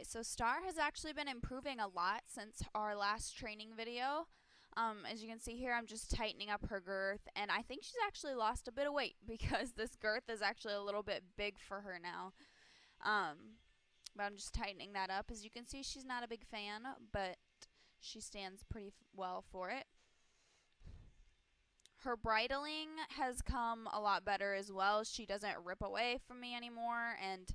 Okay, so Star has actually been improving a lot since our last training video. As you can see here, I'm just tightening up her girth, and I think she's actually lost a bit of weight because this girth is actually a little bit big for her now. But I'm just tightening that up. As you can see, she's not a big fan, but she stands pretty well for it. Her bridling has come a lot better as well. She doesn't rip away from me anymore, and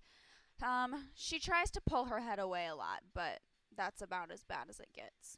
she tries to pull her head away a lot, but that's about as bad as it gets.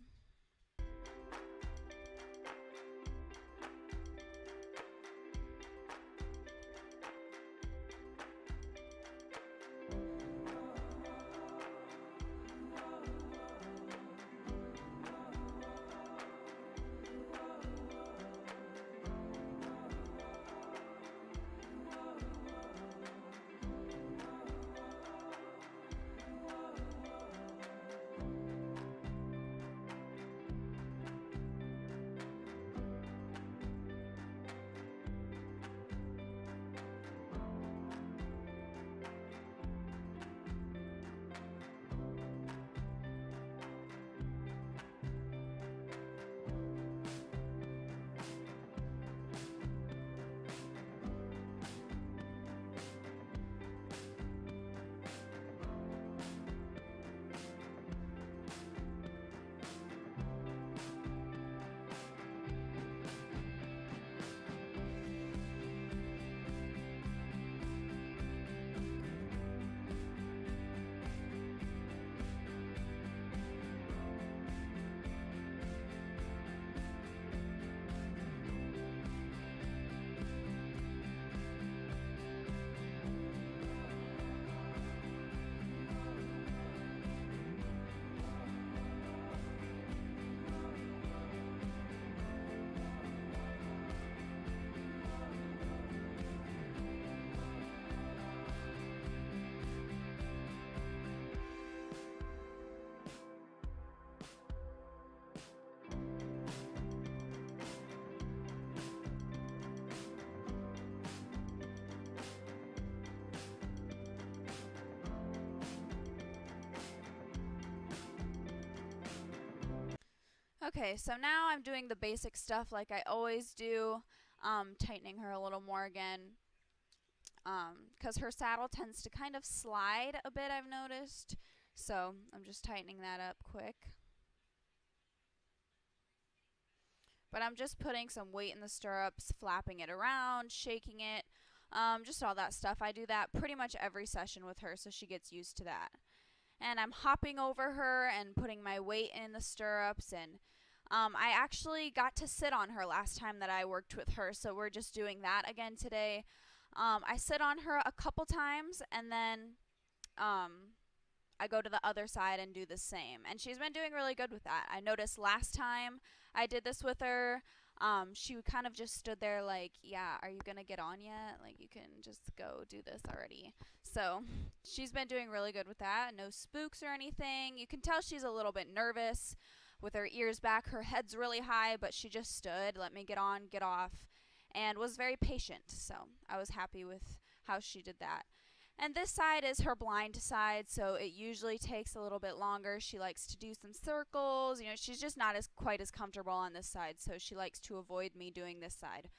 Okay, so now I'm doing the basic stuff like I always do, tightening her a little more again, because her saddle tends to kind of slide a bit, I've noticed. So I'm just tightening that up quick. But I'm just putting some weight in the stirrups, flapping it around, shaking it, just all that stuff. I do that pretty much every session with her, so she gets used to that. And I'm hopping over her and putting my weight in the stirrups, and I actually got to sit on her last time that I worked with her, so we're just doing that again today. I sit on her a couple times, and then I go to the other side and do the same. And she's been doing really good with that. I noticed last time I did this with her, she kind of just stood there like, yeah, are you going to get on yet? Like, you can just go do this already. So she's been doing really good with that. No spooks or anything. You can tell she's a little bit nervous with her ears back. Her head's really high, but she just stood, let me get on, get off, and was very patient. So I was happy with how she did that. And this side is her blind side, so it usually takes a little bit longer. She likes to do some circles. You know, she's just not as quite as comfortable on this side, so she likes to avoid me doing this side.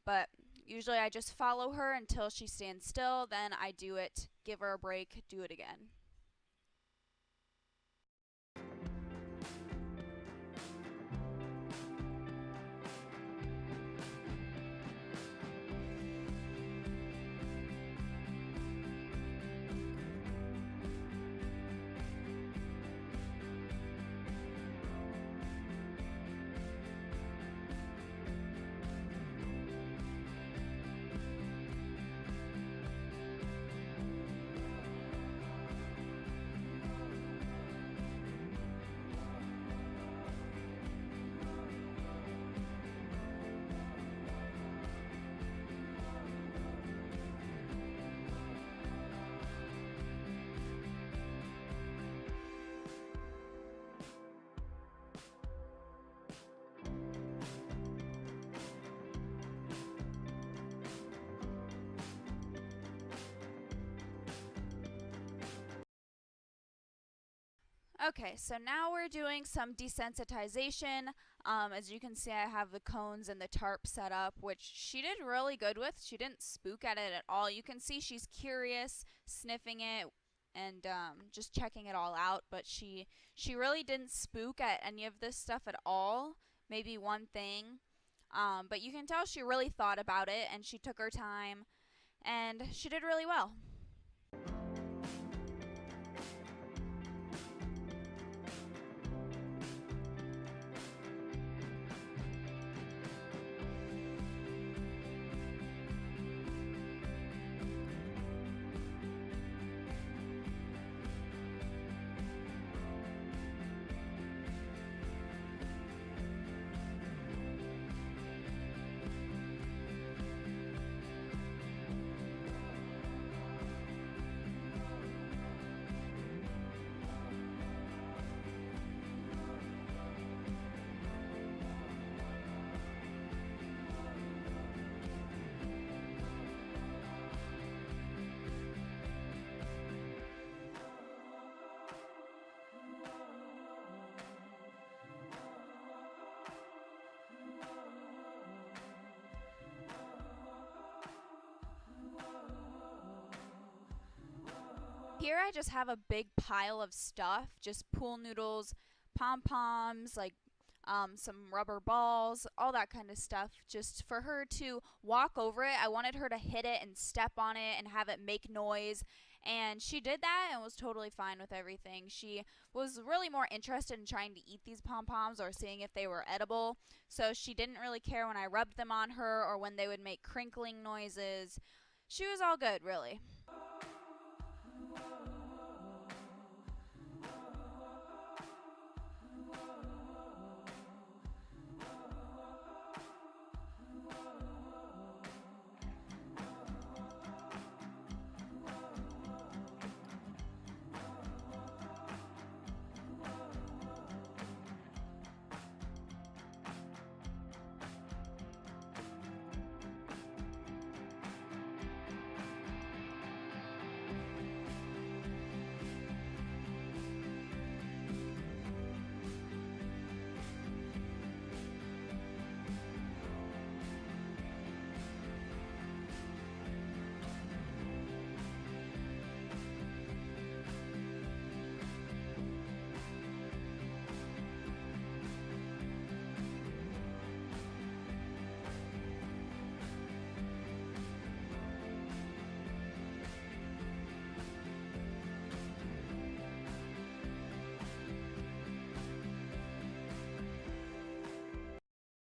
But usually I just follow her until she stands still, then I do it, give her a break, do it again. Okay, so now we're doing some desensitization. As you can see, I have the cones and the tarp set up, which she did really good with. She didn't spook at it at all. You can see she's curious, sniffing it, and just checking it all out. But she really didn't spook at any of this stuff at all. Maybe one thing, but you can tell she really thought about it and she took her time, and she did really well. Here I just have a big pile of stuff, just pool noodles, pom-poms, like some rubber balls, all that kind of stuff, just for her to walk over it. I wanted her to hit it and step on it and have it make noise. And she did that and was totally fine with everything. She was really more interested in trying to eat these pom poms or seeing if they were edible. So she didn't really care when I rubbed them on her or when they would make crinkling noises. She was all good, really.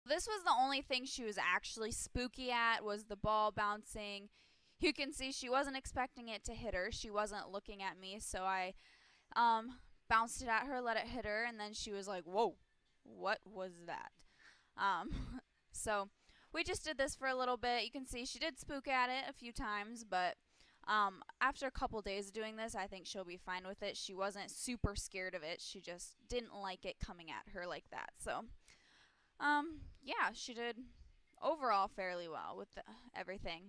This was the only thing she was actually spooky at, was the ball bouncing. You can see she wasn't expecting it to hit her. She wasn't looking at me, so I bounced it at her, let it hit her, and then she was like, "Whoa, what was that?" So we just did this for a little bit. You can see she did spook at it a few times, but after a couple days of doing this, I think she'll be fine with it. She wasn't super scared of it. She just didn't like it coming at her like that. So yeah, she did overall fairly well with everything.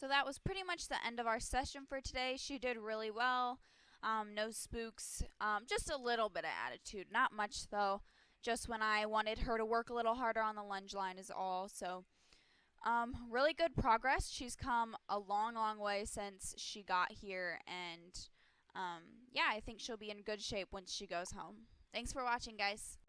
So that was pretty much the end of our session for today. She did really well. No spooks, just a little bit of attitude. Not much though. Just when I wanted her to work a little harder on the lunge line is all. So really good progress. She's come a long, long way since she got here. And yeah, I think she'll be in good shape once she goes home. Thanks for watching, guys.